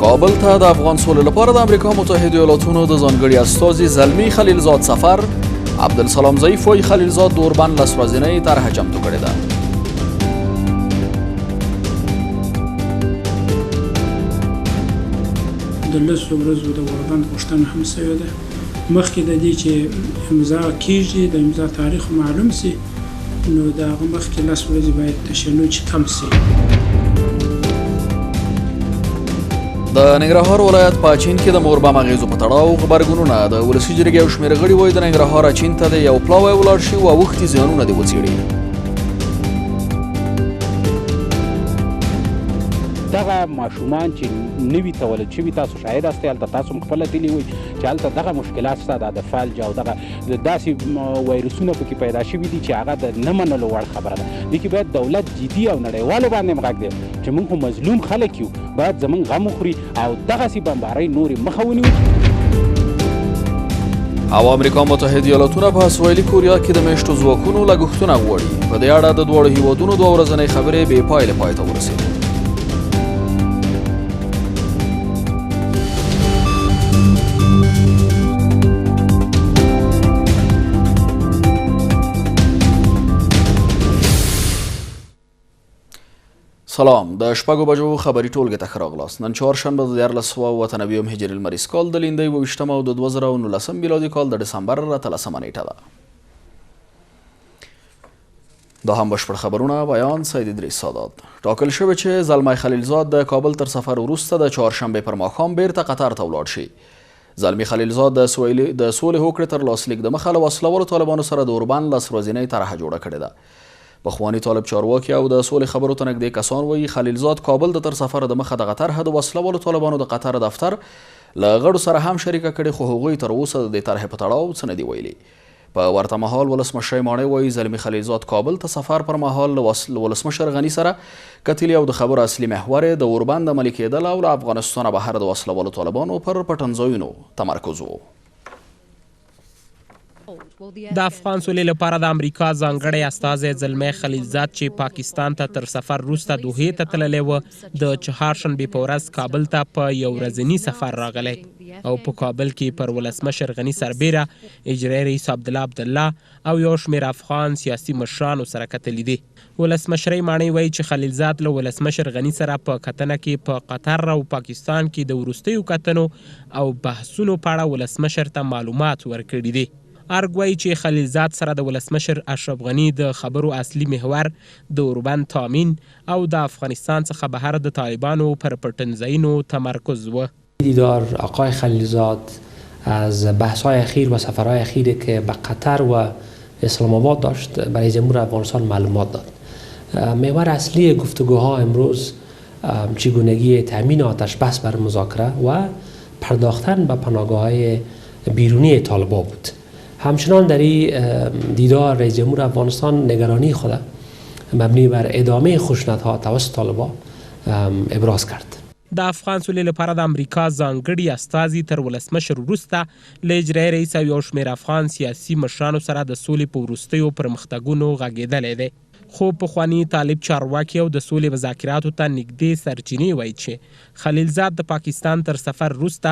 کابل ته د افغان سولې لپاره د امریکا متحده ایالاتونو د ځانګړي استازي زلمي خلیلزاد سفر. عبدالسلام ضعیف وایي خلیلزاد د اوربند لس ورځنۍ طرحه چمتو کړې ده. د لسو ورځو د اوربند غوښتنه هم شوې ده. مخکې د دې چې امضا کېږي د امضا تاریخ معلوم شي نو د هغه مخکې لس ورځې باید تشنج کم شي. د ننګرهار ولایت په اچین کې د مور بم اغېزو په تړاو غبرګونونه. د ولسي جرګې یو شمېر غړي وایي د ننګرهار اچین ته د یو پلاوی ولاړ شي او اوښتي زیانونه دې وڅېړي. دغه ماشومان چې نوي تولد شوي تاسو شاهد یاستئ هلته تاسو هم خپله تللي وئ چې هلته دغه مشکلات شته د فلج او دغه داسې وایرسونه پکې پیدا شوي دي چې هغه د نه منلو وړ خبره ده. دې کې باید دولت جدي او نړیوالو باندې هم غږ دی چې موږ خو مظلوم خلک یو باید زموږ غم وخوري او دغسې بمبارۍ نورې مخه ونیو. او امریکا متحده ایالاتونه په سویلي کوریا کې د میشتو ځواکونو لګښتونه غواړي. په دې اړه د دواړو هیوادونو دوه ورځنۍ خبرې بې پایلې پای ته ورسېدې. سلام، د شپږو بجو خبري ټولګې ته ښه راغلاست. نن چهارشنبه د 1499 هجري لمریز کال د لیندۍ 28 او د 2019 میلادي کال د ډسمبر 13 نیټه ده. دا هم بشپړ خبرونه. بیان سید ادریس سادات. ټاکل شوی چې زلمی خلیلزاد د کابل تر سفر وروسته د چهارشنبې پر ماښام بیرته قطر ته ولاړ شي. زلمی خلیلزاد د سولې هوکړې تر لاسلیک دمخه له وسلوالو طالبانو سره د اوربند لس ورځنۍ طرحه جوړه کړې ده. پخواني طالب چارواکي او د سولې خبرو ته نږدې کسان وایي خلیلزاد کابل د تر سفر دمخه دغه طرحه د وسلوالو طالبانو د قطر دفتر له غړو سره هم شریکه کړې خو هغوی تر اوسه د دې طرحې په تړاو څه نه دي ویلي. په ورته مهال ولسمشر ماڼۍ وایي زلمی خلیلزاد کابل ته سفر پر مهال له ولسمشر غني سره کتلي او د خبرو اصلي محور یې د اوربند عملي کېدل او له افغانستانه بهر د وسلوالو طالبانو پر پټنځایونو تمرکز و. د افغان سولې لپاره د امریکا ځانګړی استازی زلمی خلیلزاد چې پاکستان ته تر سفر وروسته دوحې ته تللی و د چهارشنبې په ورځ کابل ته په یو ورځني سفر راغلی او په کابل کې پر ولسمشر غني سربیره اجرایي رئیس عبدالله عبدالله او یو شمېر افغان سیاسي مشرانو سره کتلي دي. ولسمشرۍ ماڼۍ وایي چې خلیلزاد له ولسمشر غني سره په کتنه کې په قطر او پاکستان کې د وروستیو کتنو او بحثونو په اړه ولسمشر ته معلومات ورکړي دي. ارګ وایي چې خلیلزاد سره د ولسمشر اشرف غني د خبرو اصلي محور د اوربند تامین او د افغانستان څخه بهر د طالبانو پر پټنځایونو تمرکز و. دیدار آقای خلیلزاد از بحث‌های اخیر و سفرهای اخیری که به قطر و اسلام آباد داشت برای جمهور افغانستان معلومات داد. محور اصلی گفتگوها امروز چگونگی تامین آتش بس بر مذاکره و پرداختن به پناهگاه‌های بیرونی طالبان بود. همچنان در این دیدار رئیس جمهور افغانستان نگرانی خود مبنی بر ادامه خشونت‌ها توسط طالبان ابراز کرد. د افغان سولې لپاره د امریکا ځانګړي استازي تر ولسمشر وروسته له اجرایي رئیس او یو شمېر افغان سیاسي مشرانو سره د سولې په وروستیو پرمختګونو غږېدلی دی. خو پخواني طالب چارواکي او د سولې مذاکراتو ته نږدې سرچینې وایي چې خلیلزاد د پاکستان تر سفر وروسته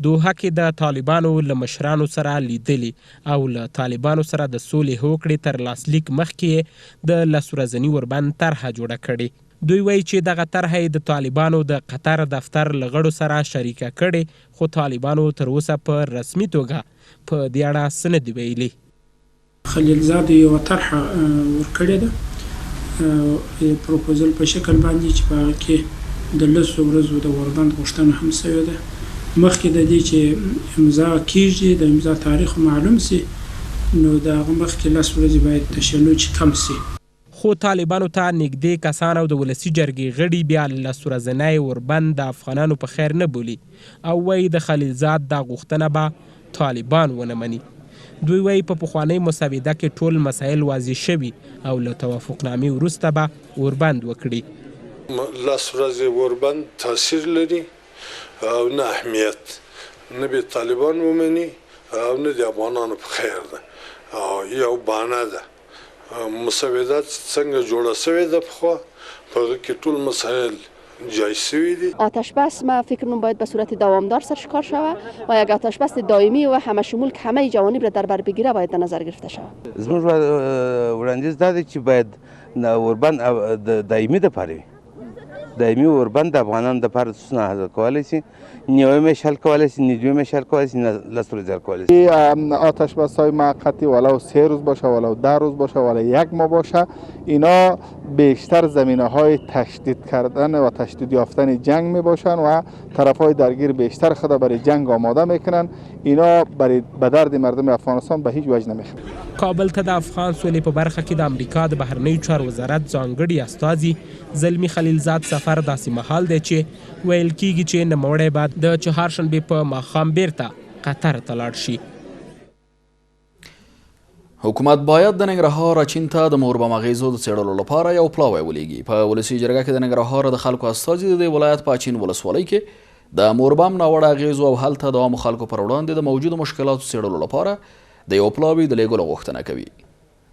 دوحه کې د طالبانو له مشرانو سره لیدلي او له طالبانو سره د سولې هوکړې تر لاسلیک مخکې د لس ورځني اوربند طرحه جوړه کړې. دوی وایي چې دغه طرحه د طالبانو د قطر دفتر له غړو سره شریکه کړې خو طالبانو تر اوسه په رسمي توګه په دې اړه څه نه دي ویلي. خلیلزاد یوه طرحه ورکړې ده پروپوزل په شکل باندې چې په هغه کې د لسو ورځو د اوربند غوښتنه هم شوې ده. مخکې د دې چې امضا کېږي د امضا تاریخ معلوم شي نو د هغه مخکې لس ورځې باید تشنج کم شي. خو طالبانو ته نږدې کسان او د ولسي جرګې غړي بیا لس ورځنی اوربند د افغانانو په خیر نه بولي او وایي د خلیلزاد دا غوښتنه به طالبان ونه مني. دوی وایي په پخوانۍ مسوده کې ټول مسایل واضح شوي او له توافقنامې وروسته به اوربند وکړي. لس ورځې اوربند تاثیر لري او نه اهمیت نه به طالبان ومني او نه د افغانانو په خیر ده او یو بانه ده. مسوده څنګه جوړه شوې ده پخوا په هغه کې ټول مسایل جای شوی دی. آتش بس ما فکر کنم باید به صورت دوامدار سرش کار شود و یک آتش بس دائمی و همه شمول که همه جوانب را در بر بگیره باید در نظر گرفته شود. زموږ وړاندیز دا دی چې باید اوربند دایمي دپاره وي. دایمي اوربند د افغانانو دپاره څه حاصل کولی شي، نیوی میش حل کولی شي، نیدوی میش حل کولی شي، لس ورځې حل کولی شي. آتش بس‌های موقتی ولو 3 روز باشه ولو 10 روز باشه ولو 1 ماه باشه، اینا بیشتر زمینه‌های تشدید کردن و تشدید یافتن جنگ می باشن و طرف‌های درگیر بیشتر خود برای جنگ آماده میکنن. اینا برای به درد مردم افغانستان به هیچ وجه نمیخوره. کابل ته د افغان سولې په برخه کې د امریکا د بهرنیو چارو وزارت ځانګړي استازي زلمی خلیلزاد سفر داسې مهال دی چې ویل کیږي چې نوموړی بعد د چهارشنبې په ماښام بیرته قطر ته لاړ شي. حکومت باید د ننګرهار اچین ته د موربم اغیزو د څېړلو لپاره یو پلاوی ولیږي. په ولسي جرګه کې د ننګرهار د خلکو استازي د دې ولایت په اچین ولسوالۍ کې د موربم ناوړه اغیزو او هلته د عامو خلکو پر وړاندې د موجودو مشکلاتو څېړلو لپاره د یو پلاوي د لیږلو غوښتنه کوي.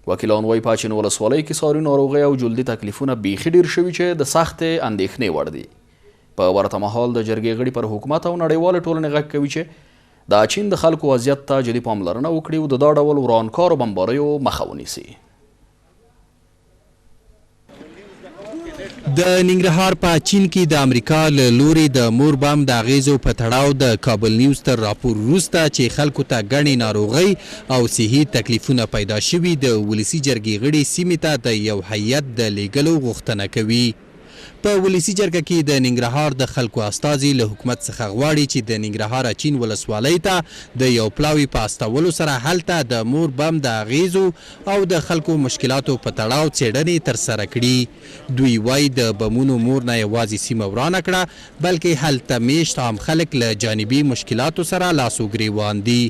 وکیلان وایي په اچین ولسوالۍ کې ساري ناروغۍ او جلدي تکلیفونه بیخي ډېر شوي چې د سختې اندېښنې وړ دي. په ورته مهال د جرګې غړي پر حکومت او نړیوالې ټولنې غږ کوي چې د اچین د خلکو وضعیت ته جدي پاملرنه وکړي او د دا ډول ورانکارو بمباریو مخه ونیسي. د ننګرهار په اچین کې د امریکا له لوري د مور بم د اغیزو په تړاو د کابل نیوز تر راپور وروسته چې خلکو ته ګڼې ناروغۍ او صحي تکلیفونه پیدا شوي، د ولسي جرګې غړي سیمې ته د یو هیئت د لیږلو غوښتنه کوي. په ولسي جرګه کې د ننګرهار د خلکو استازي له حکومت څخه غواړي چې د ننګرهار اچین ولسوالۍ ته د یو پلاوي په استولو سره هلته د مور بم د اغیزو او د خلکو مشکلاتو په تړاو څېړنې ترسره کړي. دوی وایي د بمونو مور نه یوازې سیمه ورانه کړه بلکې هلته میشت عام خلک له جانبي مشکلاتو سره لاس و ګریوان دي.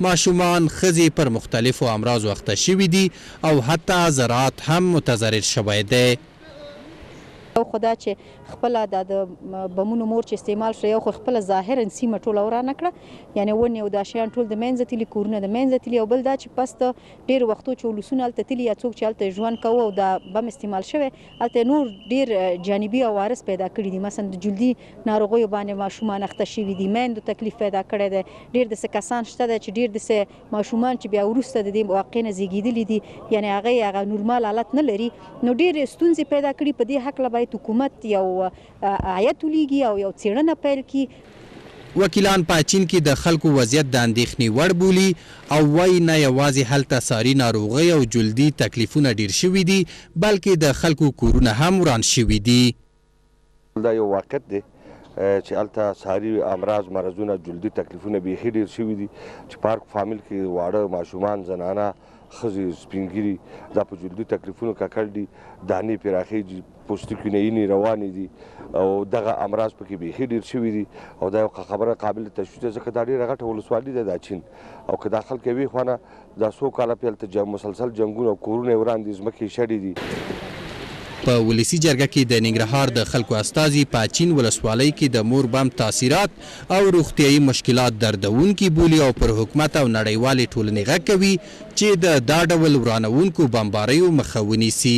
ماشومان، ښځې پر مختلفو امراضو اخته شوي دي او حتی زراعت هم متضرر شوی دی. او خدا چې خپل د بمونو مور چې استعمال شو یو خو خپل ظاهرا سیمه ټوله ورانه کړه، یعنی ونې او دا شیان ټول د منځه تللي، کورونه د منځه تللي، او بل دا چې پس د ډېرو وختو چې ولسونه هلته تللي یا څوک چې هلته ژوند کوه او دا بم استعمال شوی هلته نور ډېر جانبي عوارض پیدا کړي دي. مثلا د جلدي ناروغیو باندې ماشومان اخته شوي دي، میندو تکلیف پیدا کړی دی، ډېر داسې کسان شته دی چې ډېر داسې ماشومان چې بیا وروسته د دې واقع نه زیږېدلي دي، یعنی هغه نورمال حالت نه لري. نو ډېر ستونزې پیدا کړي. په دې هکله باید حکومت یو هیئت ولیږي او یو څېړنه پیل کړي. وکیلان په اچین کې د خلکو وضعیت د اندېښنې وړ بولي او وایي نه یوازې هلته ساري ناروغۍ او جلدي تکلیفونه ډېر شوي دي بلکې د خلکو کورونه هم وران شوي دي. دا یو واقعیت دی چې هلته ساري امراض، مرضونه، جلدي تکلیفونه بیخي ډېر شوي دي چې پارک فامیل کې واړه ماشومان، زنانه، ښځې، سپینګیري دا په جلدي تکلیفونو ککړ دي، دانې پراخېږي، پوستکي نینې روانې دي او دغه امراض پکې بیخي ډېر شوي دي. او دا یو خبره قابل تشویش ده ځکه دا ډېره غټه ولسوالي ده د اچین، او که دا خلک یوې خوا نه دا څو کاله هلته مسلسل جنګونه او کورونه یې وران دي، ځمکې یې شړې دي. په ولسي جرګه کې د ننګرهار د خلکو استازي په اچین ولسوالۍ کې د مور بم تاثیرات او روغتیایي مشکلات دردونکي بولي او پر حکومت او نړیوالې ټولنې غږ کوي چې د دا ډول ورانوونکو بمباریو مخه ونیسي.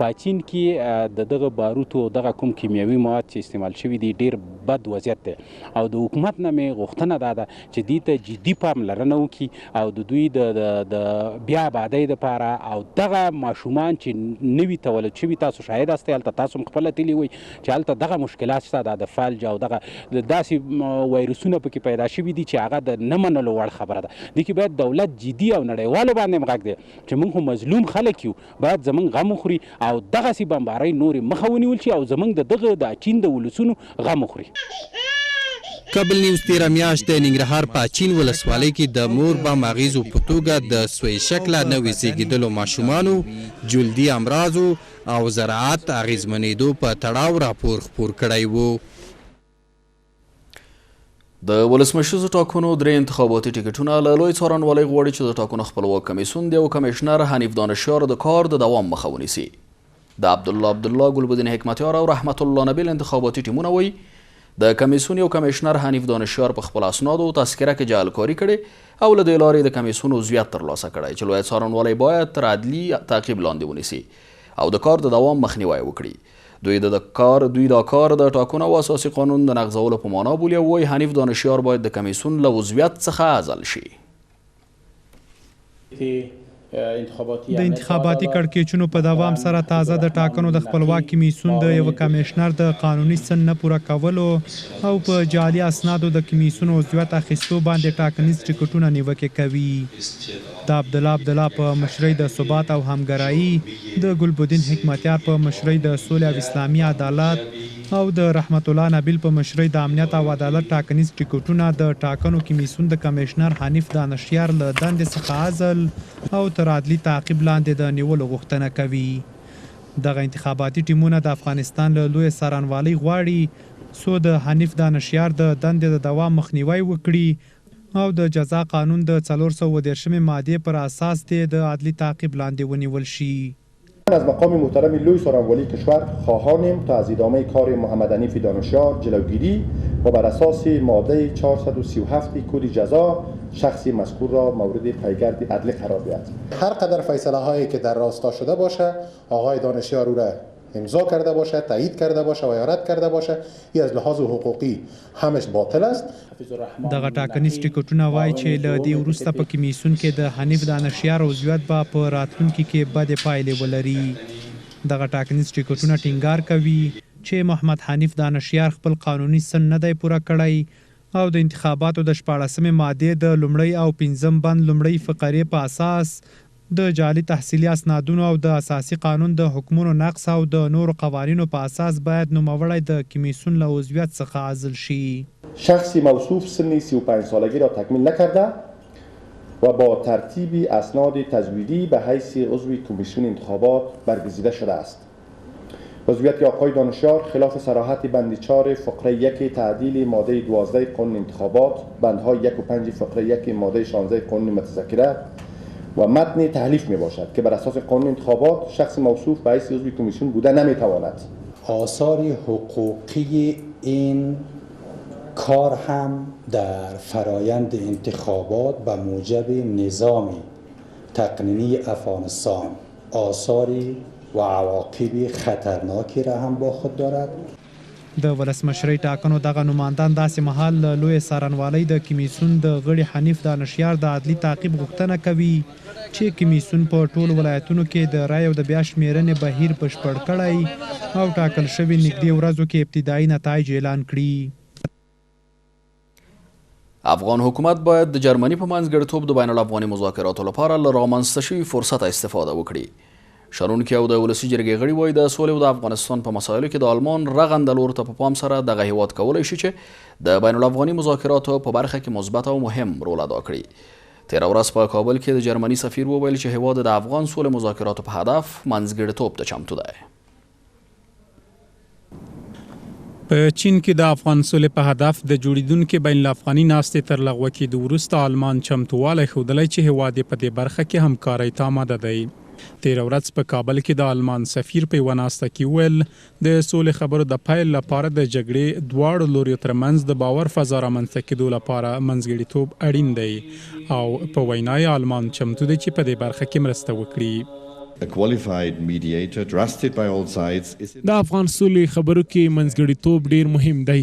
په اچین کې د دغه باروتو او دغه کوم کیمیاوي مواد چې استعمال شوي دي ډېر بد وضعیت دی او د حکومت نه مې غوښتنه دا ده چې دې ته جدي پاملرنه وکړي او د دوی د بیا آبادۍ دپاره او دغه ماشومان چې نوي تولد شوي، تاسو شاهد یاستئ، هلته تاسو هم خپله تللي وئ چې هلته دغه مشکلات شته، د فلج او دغه داسې وایرسونه پکې پیدا شوي دي چې هغه د نه منلو وړ خبره ده. دې کې باید دولت جدي او نړیوالو باندې هم غږ دی چې موږ خو مظلوم خلک یو، باید زموږ غم وخوري او دغسې بمبارۍ نورې مخه ونیول شي او زموږ دغه د اچین د ولسونو غم وخوري. کابل نیوز تیره میاشت د ننګرهار په اچین ولسوالۍ کې د مور بم اغیزو په توګه د سوی شکله نوې زیږېدلو ماشومانو، جلدي امراضو او زراعت اغیزمنېدو په تړاو راپور خپور کړی و. د ولسمشریزو ټاکنو درې انتخاباتي ټکټونه له لوی څارنوالۍ غواړي چې د ټاکنو خپلواک کمیسیون د یو کمیشنر حنیف دانشیار د کار د دوام مخه ونیسي. د عبدالله ګلبدین حکمتیار او رحمت الله نبیل انتخاباتي ټیمونه وایي د کمیسیون یو کمیشنر حنیف دانشیار په خپل اسنادو تذکره کې جعلکاري کړې او له دې لارې د کمیسیون عضویت ترلاسه کړی چې لوی څارنوالۍ باید تر عدلي تعقیب لاندې ونیسي او د کار د دوام مخنیوی وکړي. دوی دا کار د ټاکنو او اساسي قانون د نقضولو په معنا بولي او وایي حنیف دانشیار باید د کمیسیون له عضویت څخه عزل شي. د انتخاباتي کړکېچونو په دوام سره تازه د ټاکنو د خپلواک کمیسیون د یو کمیشنر د قانوني سن نه پوره کولو او په جعلي اسنادو د کمیسیون عضویت اخیستو باندې ټاکنیز ټکټونه نیوکې کوي. د عبدالله په مشرۍ د ثبات او همګرایي، د ګلبدین حکمتیار په مشرۍ د سولې او اسلامي عدالت او د رحمت الله نبیل په مشرۍ د امنیت او عدالت ټاکنیز ټکټونه د ټاکنو کمیسیون د کمیشنر حنیف دانشیار له دندې څخه عزل او تر عدلي تعقیب لاندې د نیولو غوښتنه کوي. دغه انتخاباتي ټیمونه د افغانستان له لوی څارنوالۍ غواړي څو د حنیف دانشیار د دندې د دوام مخنیوی وکړي او د جزا قانون د 413 ماده پر اساس د عدلي تعقیب لاندې ونیول شي. از مقام محترم لوی څارنوالۍ کشور خواهانیم تا از ادامه کار محمد حنیف دانشیار جلوگیری و بر اساس ماده 437 کد جزا شخص مذکور را مورد پیگرد عدلی قرار دهد. هر قدر فیصله هایی که در راستا شده باشه آقای دانشیار او را امضا کرده باشه، تایید کرده باشه و یا رد کرده باشه، این از لحاظ حقوقی همش باطل است. دغه ټاکنیز ټکټونه وایي چې له دې وروسته په کمیسیون کې د حنیف دانشیار عضویت به په راتلونکي کې بدې پایلې ولري. دغه ټاکنیز ټکټونه ټینګار کوي چې محمد حنیف دانشیار خپل قانوني سن نه دی پوره کړی او د انتخاباتو د 14 ماده د لومړی او 5 بند لومړی فقرې په اساس د جعلي تحصیلي اسنادونو او د اساسي قانون د حکمونو نقض او د نورو قوانینو په اساس باید نوموړی د کمیسیون له عضویت څخه عزل شي. شخصی موصوف سن 35 سالگی را تکمیل نکرده و با ترتیب اسناد تزویدی به حیث عضو کمیسیون انتخابات برگزیده شده است. عضویت آقای دانشیار خلاف صراحت بند 4 فقره 1 تعدیل ماده 12 قانون انتخابات، بندهای 1 و 5 فقره 1 ماده 16 قانون متذکره و متن تحلیف می باشد که بر اساس قانون انتخابات شخص موصوف به حیث عضو کمیسیون بوده نمی تواند. آثار حقوقی این کار هم در فرایند انتخابات به موجب نظام تقنینی افغانستان آثاری و عواقب خطرناکی را هم با خود دارد. د ولسمشرۍ ټاکنو دغه نمایندان داسې مهال له لوی څارنوالۍ د کمیسیون د غړي حنیف دانشیار د عدلي تعقیب غوښتنه کوي چې کمیسیون په ټولو ولایتونو کې د رای او د بیا شمېرنې بهیر بشپړ کړی او ټاکل شوي نږدې ورځو کې ابتدایي نتایج اعلان کړي. افغان حکومت باید د جرمني په منځګړیتوب د بین الافغاني مذاکراتو لپاره له رامنځته شوي فرصت استفاده وکړي. شنونکي او د ولسي جرګې غړي وایي د سولې او د افغانستان په مسایلو کې د آلمان رغنده لور ته په پام سره دغه هیواد کولی شي چې د بین الافغاني مذاکراتو په برخه کې مثبت او مهم رول ادا کړي. تېره ورځ په کابل کې د جرمني سفیر وویل چې هیواد د افغان سولې مذاکراتو په هدف منځګړیتوب ته چمتو دی. په چین کې د افغان سولې په هدف د جوړیدونکو بین الافغاني ناستې تر لغوه کېدو وروسته آلمان چمتووالی ښودلی چې هیواد یې په دې برخه کې همکارۍ ته آماده دی. تېره ورځ په کابل کې د آلمان سفیر په یوه ناسته کې وویل د سولې خبرو د پیل لپاره د جګړې دواړو لوریو ترمنځ د باور فضا رامنځته کېدو لپاره منځګړیتوب اړین دی او په وینا یې آلمان چمتو دی چې په دې برخه کې مرسته وکړي. A qualified mediator trusted by all sides is د افغان سولې خبرو کې منځګړیتوب ډیر مهم دی.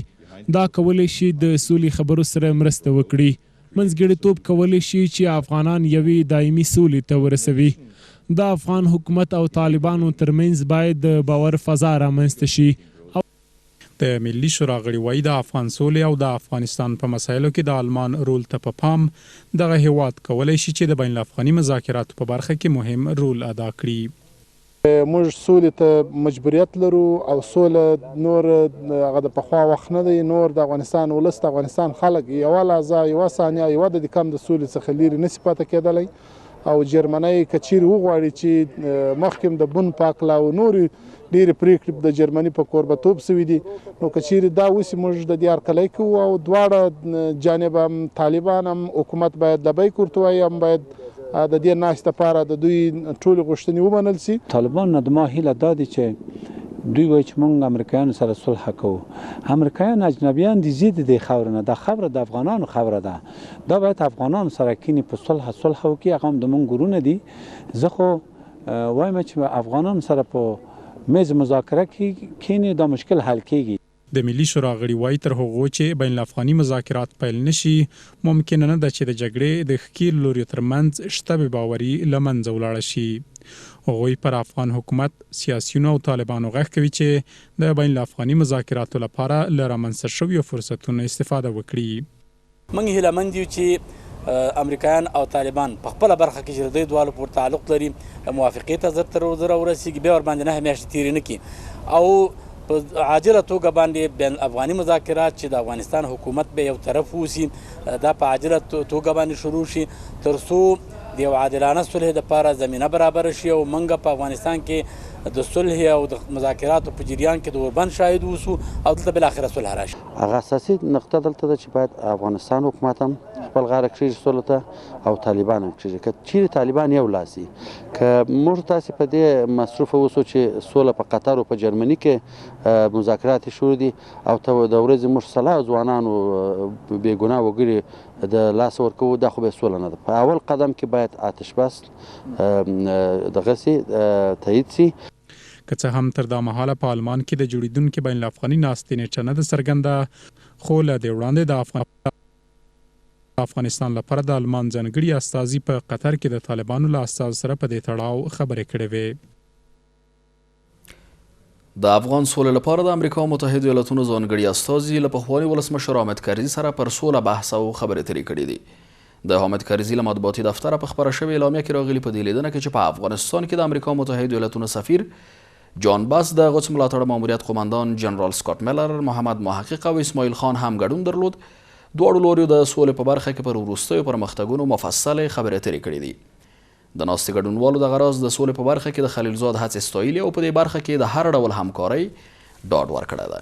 دا کولی شي د سولې خبرو سره مرسته وکړي. منځګړیتوب کولی شي چې افغانان یوې دایمي سولې ته ورسوي. د افغان حکومت او طالبانو ترمنځ باید د باور فضا رامنځته شي. د ملي شورا غړي وایي د افغان سولې او د افغانستان په مسایلو کې د آلمان رول ته په پام دغه هیواد کولی شي چې د بین الافغاني مذاکراتو په برخه کې مهم رول ادا کړي. موږ سولې ته مجبوریت لرو او سوله نور هغه د پخوا وخت نه دی. نور د افغانستان ولس د افغانستان خلک یوه لحظه یوه ثانیه یوه د کم د سولې څخه لرې نشي پاتې کېدلی او جرمنۍ که چیرې وغواړي چې مخکې د بن پاکلا او نورې ډېرې پرېکړې د جرمني په کوربتوب سوي دي نو که چیرې دا وسي موږ د دې هرکلی کوو او دواړه جانب هم طالبان هم حکومت باید لبیک ورته وایي هم باید د دې ناستې لپاره د دوی ټولې غوښتنې ومنل سي. طالبان نه د ما هیله دا دی چې دوی وایي چې موږ امریکایانو سره صلح کوو. امریکایان اجنبیان دي ضد دې خبره نه. دا خبره د افغانانو خبره ده. دا باید افغانانو سره کینی په صلح وکړي. هغه هم د موږ ګورونه دي. زه خو وایم چې افغانانو سره په میز مذاکره کینی دا مشکل حل کیږي. د ملي شورا غړي وایي تر هغو چې بین الافغاني مذاکرات پیل نشي ممکن نه ده چې د جګړې د ښکیل لوریو ترمنځ شته بې باوري له منځه ولاړه شي. هغوی پر افغان حکومت، سیاسیونو او طالبانو غږ کوي چې د بین الافغاني مذاکراتو لپاره له رامنځته شویو فرصتونو استفاده وکړي. موږ هیلهمند یو چې امریکایان او طالبان په خپله برخه کې چې د دوی دواړو پورې تعلق لري موافقې ته زر تر زره ورسېږي، بیا ورباندې 9 میاشتې تېرې نه کړي او په عاجله توګه باندې بین افغاني مذاکرات چې د افغانستان حکومت به یو طرف اوسي دا په عاجله توګه باندې شروع شي تر څو د یو عادلانه صلح دپاره زمینه برابره شي او موږ په افغانستان کې د صلح او د مذاکراتو په جریان کې د اوربند شاهد اوسو او دلته بالاخره صلح راشي. هغه اساسي نقطه دلته ده چې باید افغانستان حکومت هم خپل غاړه کښېږدي صلح ته او طالبان هم کښېږدي. که چیرې طالبان یو لاس وي، که موږ تاسې په دې مصروفه اوسو چې سوله په قطر او په جرمني کې مذاکرات شروع دي او ته د ورځې موږ سلا ځوانانو بېګناه وګړي د لاس ورکوو، دا خو به سوله نه ده. په اول قدم کې باید آتش بس دغه سي تایید سي. که څه هم تر دا مهاله په آلمان کې د جوړېدونکې بین الافغاني ناستې نیټه نه ده څرګنده، خو له دې وړاندې د افغانستان لپاره د آلمان ځانګړي استازي په قطر کې د طالبانو له استازو سره په دې تړاو خبرې کړې وې. د افغان سولې لپاره د امریکا متحده ایالاتونو ځانګړي استازي له پخواني ولسمشر حامد کرزي سره پر سوله بحث او خبرې اترې کړې دي. د حامد کرزي له مطبوعاتي دفتره په خپره شوې اعلامیه کې راغلي په دې لیدنه کې چې په افغانستان کې د امریکا متحده ایالاتونو سفیر جان باس، د قدس ملاتړ ماموریت قومندان جنرال سکاټ میلر، محمد محقق او اسماعیل خان هم ګډون درلود. دواړو لوریو د سولې په برخه کې پر وروستیو پرمختګونو مفصلې خبرې اترې کړې دي. د ناستې ګډونوالو دغه راز د سولې په برخه کې د خلیلزاد هڅې ستایلې او په دې برخه کې د هر ډول همکارۍ ډاډ ورکړی دی.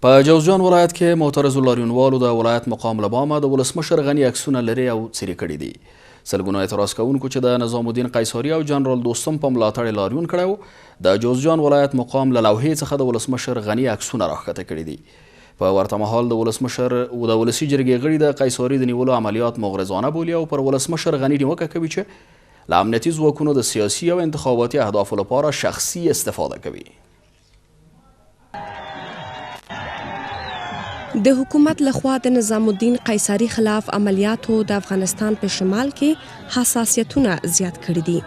په جوزجان ولایت کې معترضو لاریونوالو د ولایت مقام له بامه د ولسمشر غني عکسونه لرې او څیرې کړي دي. سلګونو اعتراض کوونکو چې د نظام الدین قیصاري او جنرال دوستم په ملاتړ لاریون کړی و د جوزجان ولایت مقام له لوحې څخه د ولسمشر غني عکسونه راښکته کړي دي. په ورته مهال د ولسمشر د ولسي جرګې غړي د قیصاري د نیولو عملیات مغرضانه بولي او پر ولسمشر غني نیوکه کوي چې له امنیتي ځواکونو د سیاسي او انتخاباتي اهدافو لپاره شخصي استفاده کوي. د حکومت لخوا د نظام الدین قیصاري خلاف عملیاتو د افغانستان په شمال کې حساسیتونه زیات کړي دي.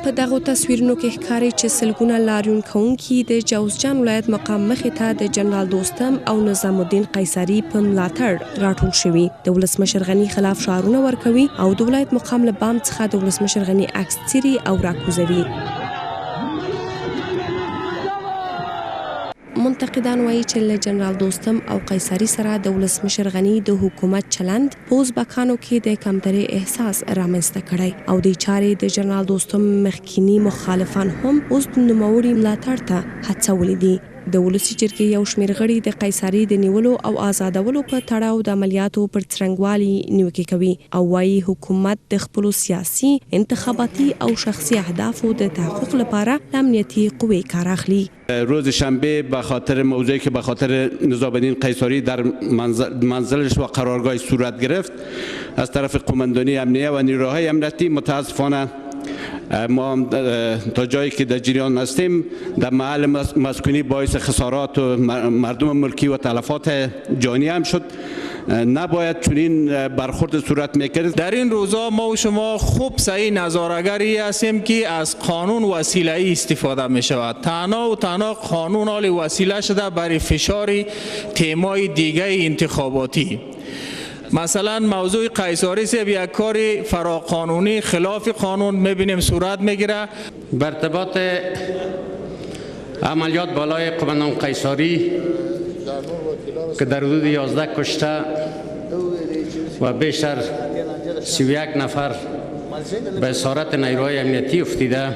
په دغو تصویرونو کې ښکاري چې سلګونه لاریون کوونکي د جوزجان ولایت مقام مخې ته د جنرال دوستم او نظام الدین قیصاري په ملاتړ راټول شوي د ولسمشر غني خلاف شعارونه ورکوي او د ولایت مقام له بام څخه د ولسمشر غني عکس څیري او راکوزوي. منتقدان وایي چې له جنرال دوستم او قیصاري سره د ولسمشر غني د حکومت چلند په ازبکانو کې د کمترۍ احساس رامنځته کړی او د چارې د جنرال دوستم مخکینی مخالفان هم اوس د نوموړي ملاتړ ته هڅولي دي. د ولسي جرګې یو شمېر غړي د قیصاري د نیولو او آزادولو په تړاو د عملیاتو پر څرنګوالي نیوکې کوي او وایي حکومت د خپلو سیاسي، انتخاباتي او شخصي اهدافو د تحقق لپاره امنیتي قوې کار اخلي. روز شنبه به خاطر موضوعی که به خاطر نظام الدین قیصاری در منزلش و قرارگاه صورت گرفت از طرف قماندانی امنیه و نیروهای امنیتی متاسفانه ما تا جایی که در جریان هستیم در محل مسکونی باعث خسارات و مردم ملکی و تلفات جانی هم شد. نباید چنین برخورد صورت میکرد. در این روزا ما و شما خوب صحیح نظاره‌گری هستیم که از قانون وسیله‌ای استفاده می شود. تنها و تنها قانون حال وسیله شده برای فشار تیمای دیگه انتخاباتی. مثلا موضوع قیصاری سه یک کار فراقانونی خلاف قانون میبینیم صورت میگیره. بر ارتباط عملیات بالای قماندان قیصاری که در حدود 11 کشته و بیشتر 31 نفر به اسارت نیروهای امنیتی افتیده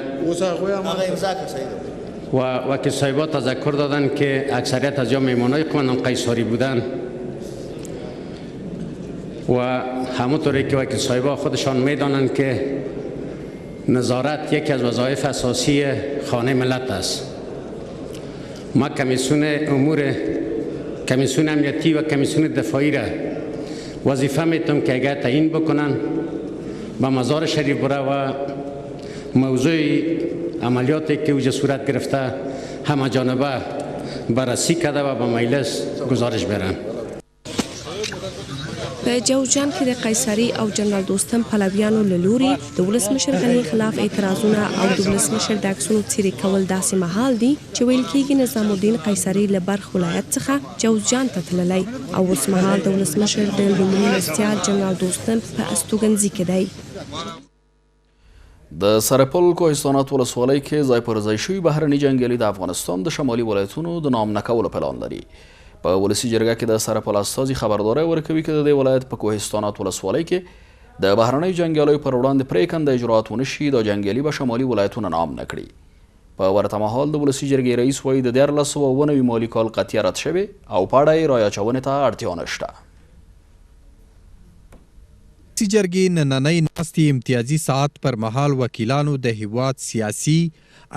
و وکیل صاحبا تذکر دادن که اکثریت از میمانای قماندان قیصاری بودن و همونطوری که وکیل صاحبا خودشان میدانند که نظارت یکی از وظایف اساسی خانه ملت است. ما کمیسیون امنیتی و کمیسیون دفاعی را وظیفه میتونم که اگر تعیین بکنن به مزار شریف بره و موضوع عملیاتی که اوجا صورت گرفته همه جانبه بررسی کرده و به مجلس گزارش برن. په جوزجان کې د قیصري او جنرال دوستم پلویانو له لوري د ولسمشر غني خلاف اعتراضونه او د ولسمشر د عکسونو څیرې کول داسې مهال دي چې ویل کېږي نظام الدین قیصري له بلخ ولایت څخه جوزجان ته تللی او اوس مهال د ولسمشر د لومړي مرستیال جنرال دوستم په استوګنځي کې دی. د سرپل کوهستانات ولسوالۍ کې ځای پر ځای شوي بهرني جنګیالي د افغانستان د شمالي ولایتونو د نام نه کولو پلان لري. په ولسي جرګه کې د سرپل استازي خبرداری ورکوي چې د دې ولایت په کوهستانات ولسوالۍ کې د بهرنیو جنګیالیو پر وړاندې پرېکنده اجراات ونه شي دا جنګیالي به شمالي ولایتونه نام نه کړي. په ورته مهال د ولسي جرګې رئیس وایي د 1499 مالي کال قطعیه رد شوې او په اړه یې رایاچونې ته اړتیا نشته. ولسي جرګې نننۍ ناستې امتیازي ساعت پر مهال وکیلانو د هیواد سیاسي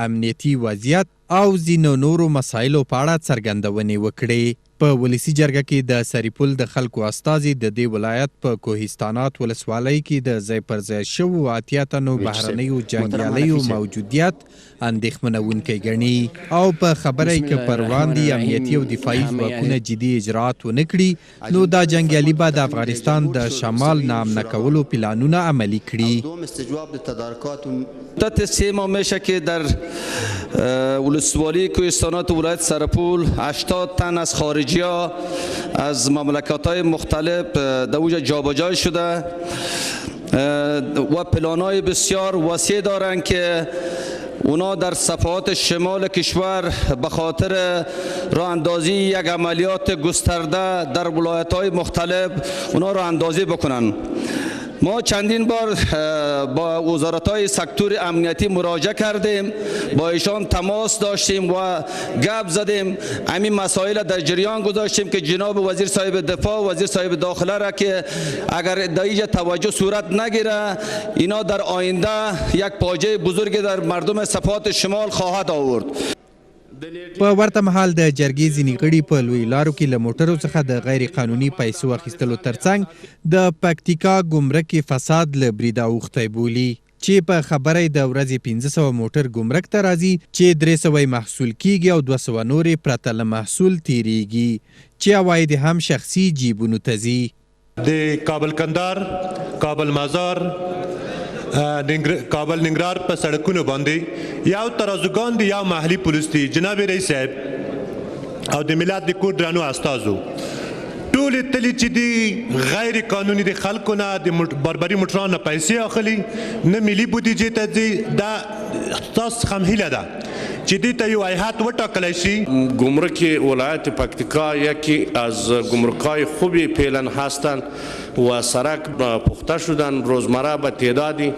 امنیتي وضعیت او ځینو نورو مسایلو په اړه څرګندونې وکړې. په ولسي جرګه کې د سرپل د خلکو استازي د دې ولایت په کوهستانات ولسوالۍ کې د ځای پر ځای شوو 80 تنو بهرنیو جنګیالیو موجودیت اندېښمنوونکی ګڼي او په خبره یې که پر وړاندې امنیتي او دفاعي ځواکونه جدي اجراات ونه کړي نو دا جنګیالي به د افغانستان د شمال نام نه کولو پلانونه عملي کړي. مدت 3 ماه میشه که در ولسوالی کوهستانات ولایت سرپل 80 تن از خارجی ها از مملکت‌های مختلف در اوج جابجا شده و پلان‌های بسیار وسیع دارند که اونا در صفحات شمال کشور به خاطر راه اندازی یک عملیات گسترده در ولایت‌های مختلف اونا راه اندازی بکنن. ما چندین بار با وزارت‌های سکتور امنیتی مراجعه کردیم، با ایشان تماس داشتیم و گپ زدیم، همین مسائل در جریان گذاشتیم که جناب وزیر صاحب دفاع وزیر صاحب داخله را که اگر در اینجا توجه صورت نگیره اینا در آینده یک فاجعه بزرگی در مردم صفحات شمال خواهد آورد. په ورته مهال د جرګې ځینې غړي په لوی لارو کې له موټرو څخه د غیر قانوني پیسو اخیستلو ترڅنګ د پکتیکا ګمرک فساد له بریده اوښتی بولي چې په خبره د ورځې 1500 موټر ګمرک ته راځي چې 300 محصول کیږي او 200 نورې پرته له محصول تیریږي چې عواید هم شخصي جیبونو ته ځي. د کابل کندهار، کابل مزار، کابل ننګرهار په سړکونو باندې یو ترازوګان دي یا محلي پولیس دي جناب رئیس صاحب او د ملت د کور درنو استازو ټولې تلې چې دي غیر قانوني د خلکو نه د بربري موټرانو نه پیسې اخلي نه ملي بودیجې ته ځي. دا تاسو هم هیله ده چې دې ته یو هیئت وټاکلی شي. گمرک ولایت پکتیکا یکی از گمرک‌های خوبی فعلا هستند و سرک پخته شدن روزمره به تعدادی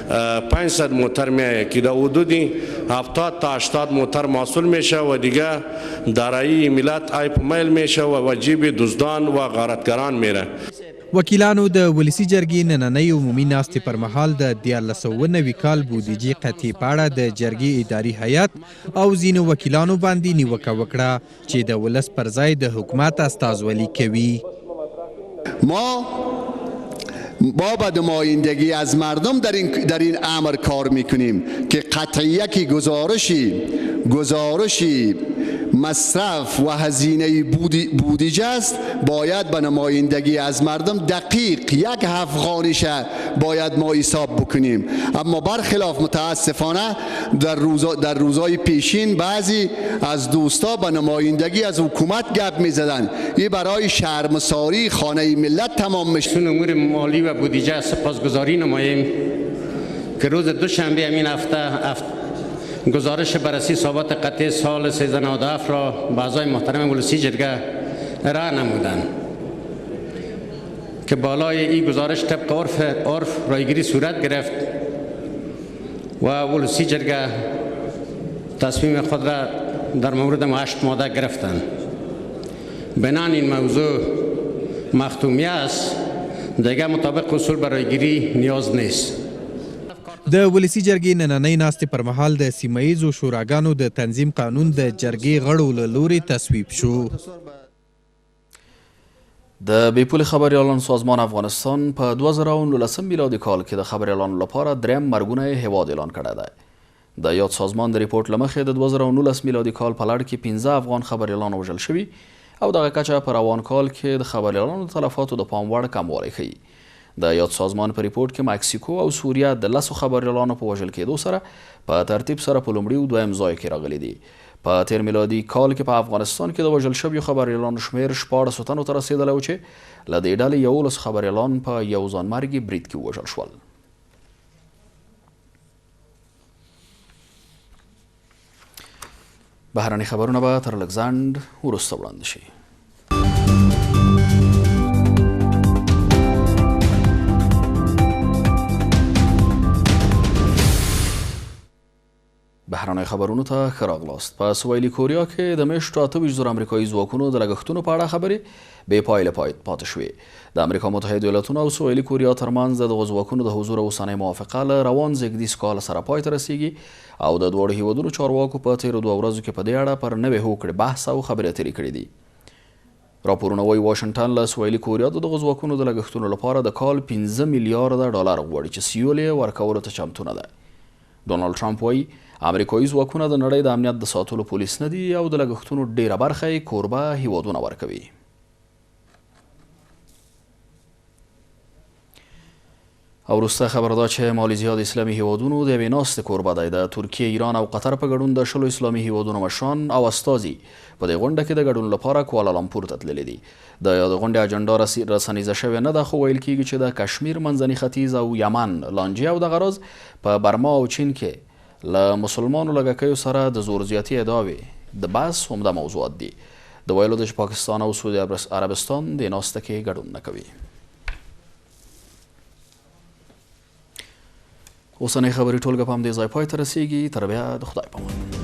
500 موتر میآید که در حدودی 70 تا 80 موتر محصول میشه و دیگه دارایی ملت ای په میل میشه و جیب دزدان و غارتگران میره. وکیلانو د ولسي جرګې نننۍ عمومي ناستې پر مهال د 1490 کال بودیجې قطعې په اړه د جرګې اداري هیئت او ځینو وکیلانو باندې نیوکه وکړه چې د ولس پر ځای د حکومت استازولي کوي. ما با نمایندگی از مردم در این امر کار میکنیم که قطعی که گزارشی مصرف و هزینه بودجه است باید به نمایندگی از مردم دقیق 1 افغانیش باید ما حساب بکنیم. اما برخلاف متاسفانه در روزهای پیشین بعضی از دوستا به نمایندگی از حکومت گپ میزدن. این برای شرمساری خانه ملت تمام میشه. امور مالی و بودجه سپاسگزاری نماییم که روز دوشنبه همین هفته گزارش بررسی ثابت قطعی سال 1397 را به اعضای محترم ولسی جرگه ارائه نمودند که بالای این گزارش طبق عرف رایگیری صورت گرفت و ولسی جرگه تصمیم خود را در مورد 8 ماده گرفتند. بنان این موضوع مختومی است، دیگر مطابق اصول برایگیری نیاز نیست. د ولسي جرګې نننۍ ناستې پر مهال د سیمه ییزو شوراګانو د تنظیم قانون د جرګې غړو له لوري تصویب شو. د بیپول خبریالانو سازمان افغانستان په 2019 میلادي کال کې د خبریالانو لپاره دریم مرګونه یې هیواد اعلان کړی دی. د یاد سازمان د ریپورت له مخې د 2019 میلادي کال په لړ کې 15 افغان خبریالان وژل شوي او دغه کچه په روان کال کې د خبریالانو د تلفاتو د پام وړ کموالی ښیي. د یاد سازمان په ریپورت کې مکسیکو او سوریه د 10 خبریالانو په وژل کېدو سره په ترتیب سره په لومړي او دویم ځای کې راغلي دي. په تیر میلادي کال کې په افغانستان کې د وژل شویو خبریالانو شمیر 14 تنو ته رسېدلی و چې له دې ډلې 11 خبریالان په یو ځانمرګي برید کې ووژل شول. بهرني خبرونه به تر لږ ځنډ وروسته وړاندې شي. بهرنۍ خبرونو ته ښه راغلاست. په سویلي کوریا کې د میاشتو 28,000 امریکایي ځواکونو د لګښتونو په اړه خبرې بې پایله پاتې شوې. د امریکا متحده ایالتونو او سویلي کوریا ترمنځ د دغو ځواکونو د حضور اوسنۍ موافقه له روان زېږدیز کال سره پای ته رسیږي او د دواړو هیوادونو چارواکو په تیرو 2 ورځو کې په دې اړه پر نوې هوکړې بحث او خبرې اترې کړې دي. راپورونه وایي واشنګټن له سویلي کوریا د دغو ځواکونو د لګښتونو لپاره د کال 15 میلیارډ ډالر غواړي چې سیول یې ورکولو ته چمتو نه ده. ډونالډ ټرمپ وایي امریکایي ځواکونه د نړۍ د امنیت د ساتلو پولیس نه دي او د لګښتونو ډیره برخه یې کوربه هیوادونه ورکوي. او وروسته خبر دا چې مالیزیا د اسلامي هیوادونو د یوې ناستې کوربه دی. د ترکیه، ایران او قطر په ګډون د 10 اسلامي هیوادونو مشران او استازي په دې غونډه کې د ګډون لپاره کوالالامپور ته تللي دي. د یاد غونډې اجنډا رسنیزه شوې نه ده، خو ویل کېږي چې د کشمیر، منځني ختیځ او یمن، لانجې او دغه راز په برما او چین کې له مسلمانو لږکیو سره د زور زیاتي ادعاوې د بحث عمده موضوعات دي. د ویلو ده چې پاکستان او سعودي عربستان د ناسته کې ګډون نه کوي. اوسنۍ خبرې ټولګه په همدې ځای پای ته رسیږي. تر بیا د خدای په امان.